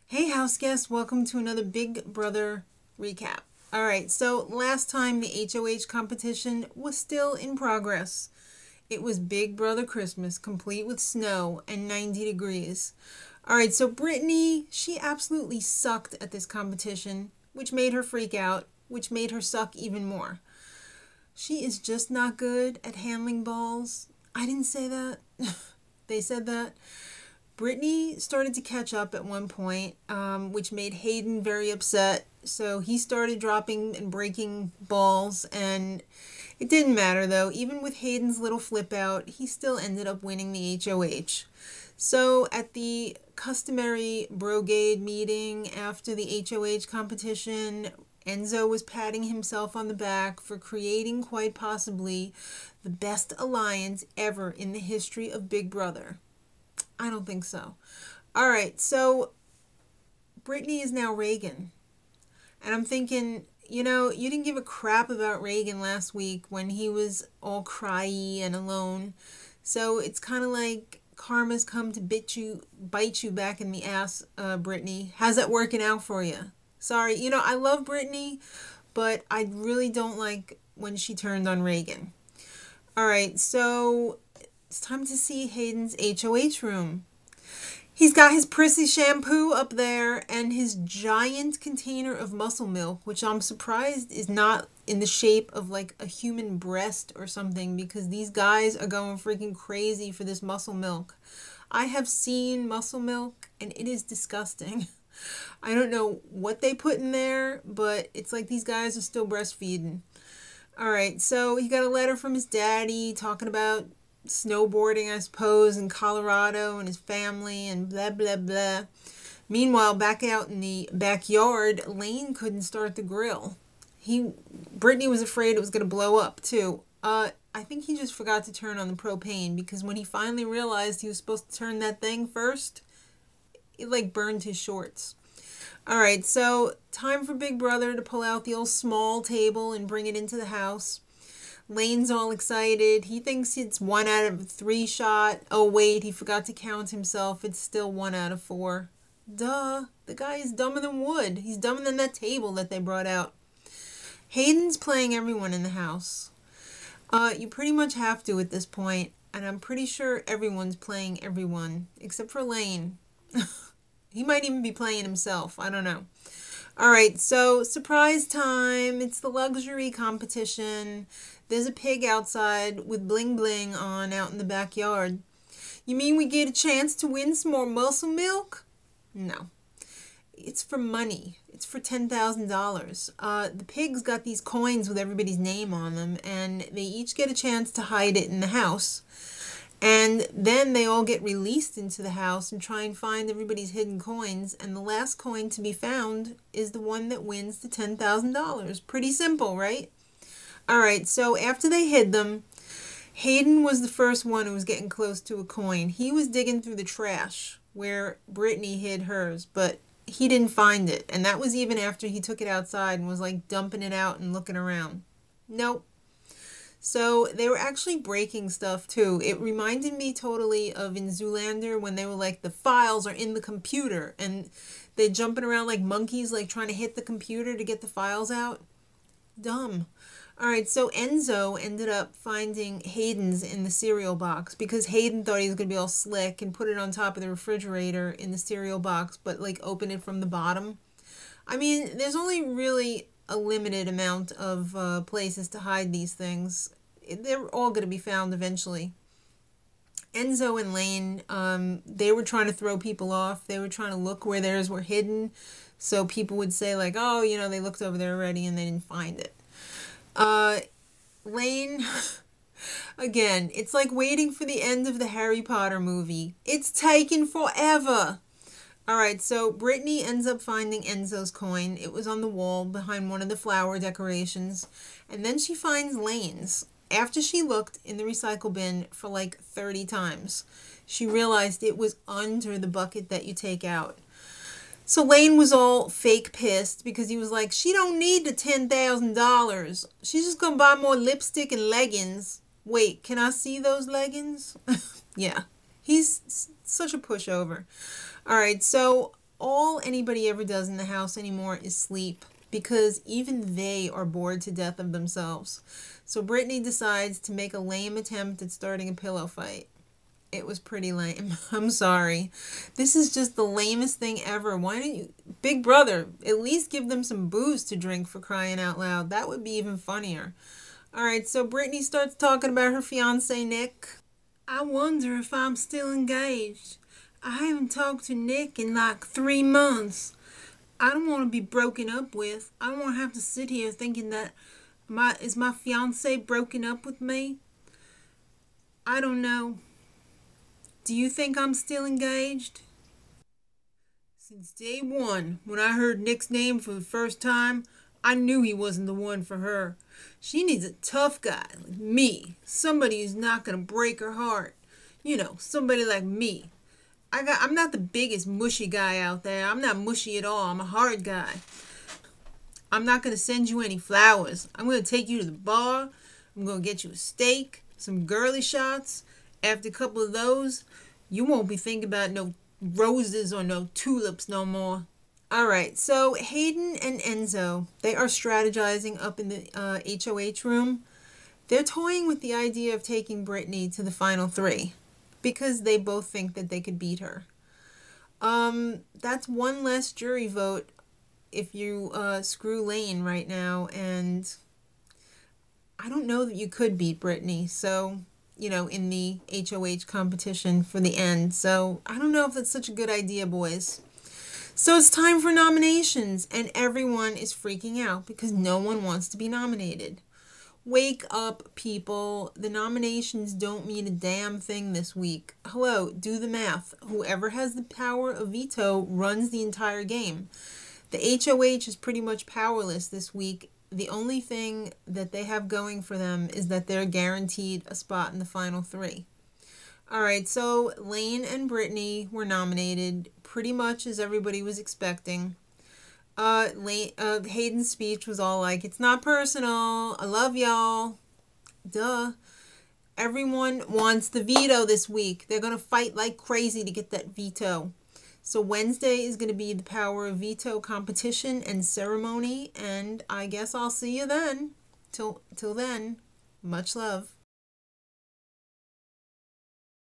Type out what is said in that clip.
Hey house guests, welcome to another Big Brother recap. Alright, so last time the HOH competition was still in progress. It was Big Brother Christmas, complete with snow and 90 degrees. Alright, so Britney, she absolutely sucked at this competition, which made her freak out, which made her suck even more. She is just not good at handling balls. I didn't say that. They said that. Britney started to catch up at one point, which made Hayden very upset. So he started dropping and breaking balls, and it didn't matter though. Even with Hayden's little flip out, he still ended up winning the HOH. So at the customary Brigade meeting after the HOH competition, Enzo was patting himself on the back for creating quite possibly the best alliance ever in the history of Big Brother. I don't think so. Alright, so Britney is now Reagan. And I'm thinking, you know, you didn't give a crap about Reagan last week when he was all cryy and alone. So it's kind of like karma's come to bite you back in the ass, Britney. How's that working out for you? Sorry, you know, I love Britney, but I really don't like when she turned on Reagan. Alright, so it's time to see Hayden's HOH room. He's got his prissy shampoo up there and his giant container of muscle milk, which I'm surprised is not in the shape of like a human breast or something, because these guys are going freaking crazy for this muscle milk. I have seen muscle milk and it is disgusting. I don't know what they put in there, but it's like these guys are still breastfeeding. Alright, so he got a letter from his daddy talking about snowboarding, I suppose, in Colorado and his family and blah, blah, blah. Meanwhile, back out in the backyard, Lane couldn't start the grill. Britney was afraid it was going to blow up, too. I think he just forgot to turn on the propane, because when he finally realized he was supposed to turn that thing first, it like burned his shorts. Alright, so time for Big Brother to pull out the old small table and bring it into the house. Lane's all excited. He thinks it's 1 out of 3 shot. Oh wait, he forgot to count himself. It's still 1 out of 4. Duh. The guy is dumber than wood. He's dumber than that table that they brought out. Hayden's playing everyone in the house. You pretty much have to at this point. And I'm pretty sure everyone's playing everyone. Except for Lane. He might even be playing himself. I don't know. Alright, so surprise time. It's the luxury competition. There's a pig outside with bling bling on out in the backyard. You mean we get a chance to win some more muscle milk? No. It's for money. It's for $10,000. The pig's got these coins with everybody's name on them, and they each get a chance to hide it in the house. And then they all get released into the house and try and find everybody's hidden coins. And the last coin to be found is the one that wins the $10,000. Pretty simple, right? Alright, so after they hid them, Hayden was the first one who was getting close to a coin. He was digging through the trash where Britney hid hers, but he didn't find it. And that was even after he took it outside and was like dumping it out and looking around. Nope. So they were actually breaking stuff too. It reminded me totally of in Zoolander when they were like, the files are in the computer, and they're jumping around like monkeys, like trying to hit the computer to get the files out. Dumb. Alright, so Enzo ended up finding Hayden's in the cereal box, because Hayden thought he was going to be all slick and put it on top of the refrigerator in the cereal box, but like open it from the bottom. I mean, there's only really a limited amount of places to hide these things. They're all going to be found eventually. Enzo and Lane, they were trying to throw people off. They were trying to look where theirs were hidden, so people would say like, oh, you know, they looked over there already and they didn't find it. Lane, again, it's like waiting for the end of the Harry Potter movie. It's taken forever. Alright, so Britney ends up finding Enzo's coin. It was on the wall behind one of the flower decorations. And then she finds Lane's. After she looked in the recycle bin for like 30 times, she realized it was under the bucket that you take out. So Lane was all fake pissed because he was like, she don't need the $10,000. She's just going to buy more lipstick and leggings. Wait, can I see those leggings? Yeah, he's such a pushover. All right, so all anybody ever does in the house anymore is sleep because even they are bored to death of themselves. So Brittany decides to make a lame attempt at starting a pillow fight. It was pretty lame. I'm sorry. This is just the lamest thing ever. Why don't you, Big Brother, at least give them some booze to drink, for crying out loud? That would be even funnier. All right, so Brittany starts talking about her fiance, Nick. I wonder if I'm still engaged. I haven't talked to Nick in like 3 months. I don't want to be broken up with. I don't want to have to sit here thinking that my fiance broken up with me. I don't know. Do you think I'm still engaged? Since day one, when I heard Nick's name for the first time, I knew he wasn't the one for her. She needs a tough guy like me. Somebody who's not going to break her heart. You know, somebody like me. I'm not the biggest mushy guy out there. I'm not mushy at all. I'm a hard guy. I'm not going to send you any flowers. I'm going to take you to the bar. I'm going to get you a steak, some girly shots. After a couple of those, you won't be thinking about no roses or no tulips no more. All right, so Hayden and Enzo, they are strategizing up in the HOH room. They're toying with the idea of taking Britney to the final three because they both think that they could beat her. That's one less jury vote if you screw Lane right now, and I don't know that you could beat Britney, so, you know, in the HOH competition for the end. So I don't know if that's such a good idea, boys. So it's time for nominations, and everyone is freaking out because no one wants to be nominated. Wake up, people. The nominations don't mean a damn thing this week. Hello, do the math. Whoever has the power of veto runs the entire game. The HOH is pretty much powerless this week. The only thing that they have going for them is that they're guaranteed a spot in the final three. All right, so Lane and Britney were nominated pretty much as everybody was expecting. Hayden's speech was all like, it's not personal. I love y'all. Duh. Everyone wants the veto this week. They're going to fight like crazy to get that veto. So Wednesday is going to be the power of veto competition and ceremony. And I guess I'll see you then. Till then, much love.